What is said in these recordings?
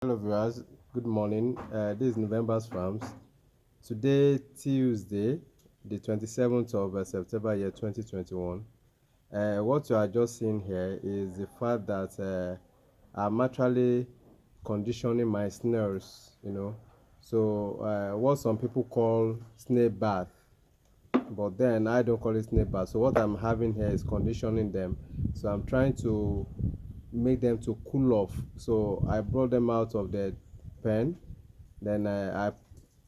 Hello viewers, good morning. This is November's Farms. Today, Tuesday, the 27th of September year 2021. What you are just seeing here is the fact that I'm actually conditioning my snails, So what some people call snail bath, but then I don't call it snail bath. So what I'm having here is conditioning them. So I'm trying to make them to cool off. So I brought them out of the pen, then I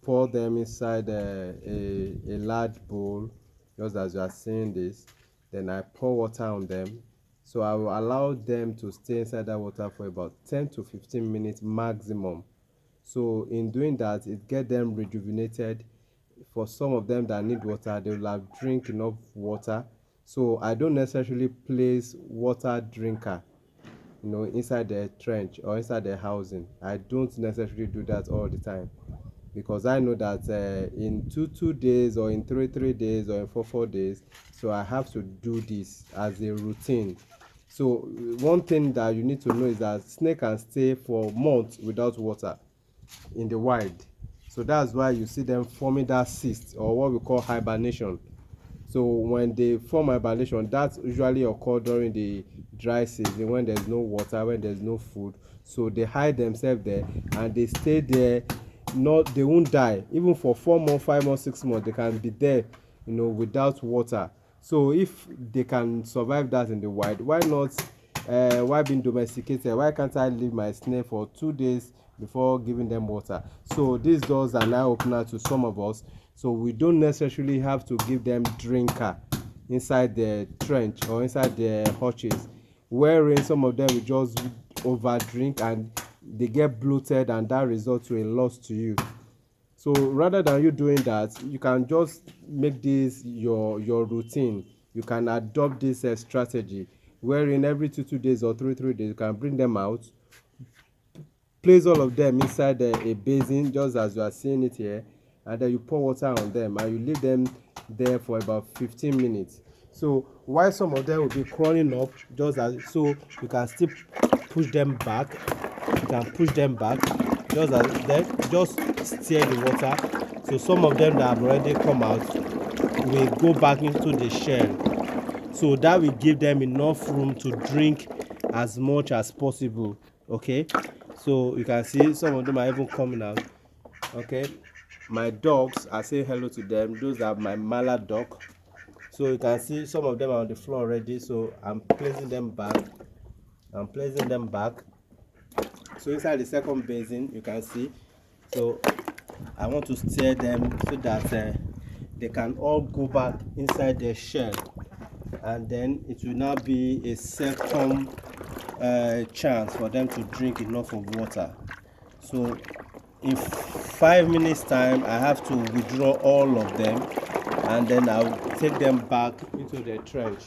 pour them inside a large bowl, just as you are seeing this. Then I pour water on them. So I will allow them to stay inside that water for about 10 to 15 minutes maximum. So in doing that, it get them rejuvenated. For some of them that need water, they will have drink enough water. So I don't necessarily place water drinker, inside the trench or inside the housing. I don't necessarily do that all the time, because I know that in two days, or in three days, or in four days, so I have to do this as a routine. So one thing that you need to know is that snake can stay for months without water in the wild. So that's why you see them forming that cyst, or what we call hibernation. So when they form hibernation, that usually occur during the dry season, when there's no water, when there's no food. So they hide themselves there and they stay there. Not They won't die even for 4 months, 5 months, 6 months. They can be there, without water. So if they can survive that in the wild, why not? Why being domesticated? Why can't I leave my snail for 2 days before giving them water? So these doors are now opener to some of us. So we don't necessarily have to give them drinker inside the trench or inside the hutches, wherein some of them will just over drink and they get bloated, and that results to a loss to you. So rather than you doing that, you can just make this your routine. You can adopt this strategy, wherein every two days or three days you can bring them out, place all of them inside a basin, just as you are seeing it here, and then you pour water on them and you leave them there for about 15 minutes. So while some of them will be crawling up, just as so you can still push them back. You can push them back, just as then just stir the water. So some of them that have already come out will go back into the shell. So that will give them enough room to drink as much as possible. Okay, so you can see some of them are even coming out. Okay, my dogs, I say hello to them. Those are my mallard dog. So you can see some of them are on the floor already. So I'm placing them back. So inside the second basin, you can see. So I want to stir them so that they can all go back inside their shell, and then it will now be a second chance for them to drink enough of water. So in 5 minutes time, I have to withdraw all of them, and then I'll take them back into the trench.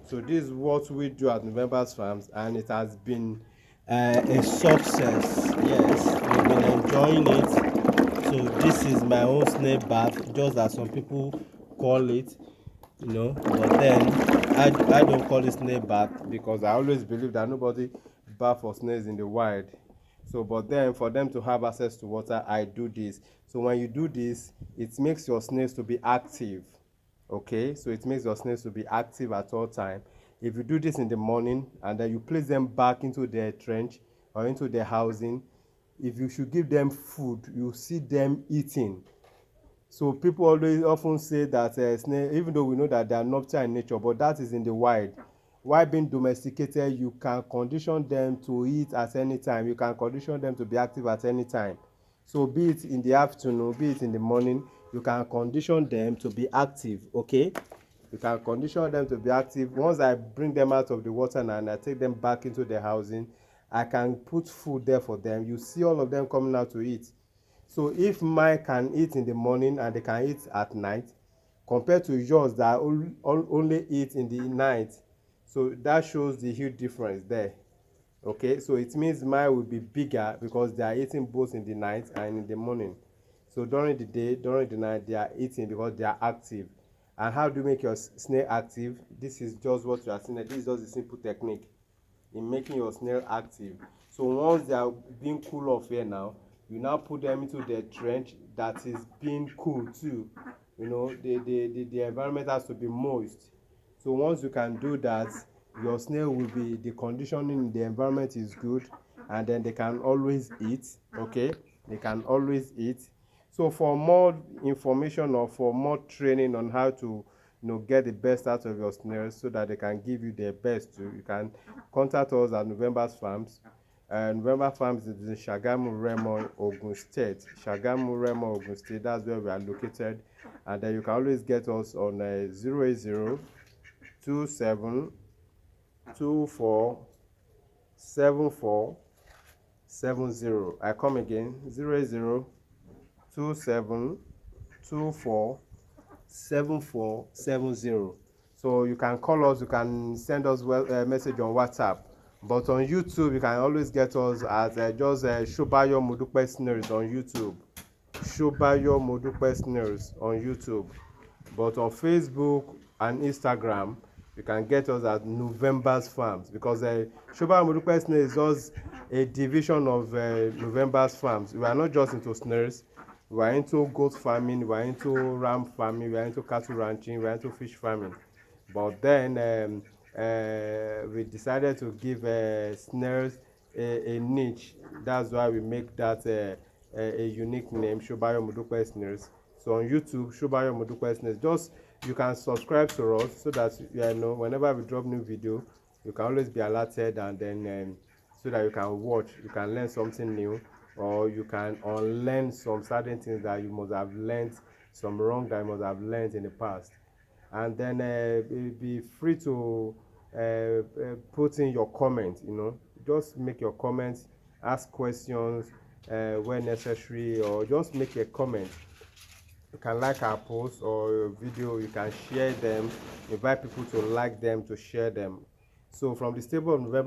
So this is what we do at November's Farms, and it has been a success. Yes, we've been enjoying it. So this is my own snail bath, just as some people call it, But then I don't call it snail bath, because I always believe that nobody bath for snails in the wild. So but then for them to have access to water, I do this. So when you do this, it makes your snails to be active. Okay, so it makes your snails to be active at all time. If you do this in the morning and then you place them back into their trench or into their housing, if you should give them food, you see them eating. So people always often say that snail, even though we know that they are nocturnal in nature, but that is in the wild. While being domesticated, you can condition them to eat at any time. You can condition them to be active at any time. So be it in the afternoon, be it in the morning, you can condition them to be active. Okay, you can condition them to be active. Once I bring them out of the water now and I take them back into the housing, I can put food there for them. You see all of them coming out to eat. So if mine can eat in the morning and they can eat at night, compared to yours that only eat in the night, so that shows the huge difference there. Okay, so it means mine will be bigger because they are eating both in the night and in the morning. So during the day, during the night, they are eating because they are active. And how do you make your snail active? This is just what you are seeing. This is just a simple technique in making your snail active. So once they are being cool off here now, you now put them into the trench that is being cool too. You know, the environment has to be moist. So once you can do that, your snail will be, the conditioning in the environment is good, and then they can always eat. Okay, they can always eat. So for more information or for more training on how to, get the best out of your snails so that they can give you their best too, you can contact us at November's Farms. November Farms is in Shagamu, Remo, Ogun State. Shagamu, Remo, Ogun State. That's where we are located. And then you can always get us on 080 27 24 74 70. I come again, 080 27 24 7470. So you can call us, you can send us a message on WhatsApp. But on YouTube, you can always get us at just Shobayo Modupe Snails on YouTube. Shobayo Modupe Snails on YouTube. But on Facebook and Instagram, you can get us at November's Farms, because Shobayo Modupe Snails is just a division of November's Farms. We are not just into snails. We are into goat farming, we are into ram farming, we are into cattle ranching, we are into fish farming. But then we decided to give snails a niche. That's why we make that a unique name, Shobayo Modupe Snails. So on YouTube, Shobayo Modupe Snails. Just, you can subscribe to us so that you know whenever we drop new video, you can always be alerted, and then so that you can watch, you can learn something new, or you can unlearn some certain things that you must have learned, some wrong that you must have learned in the past. And then be free to put in your comment. Just make your comments, ask questions when necessary, or just make a comment. You can like our posts or video, you can share them, invite people to like them, to share them. So from the stable of November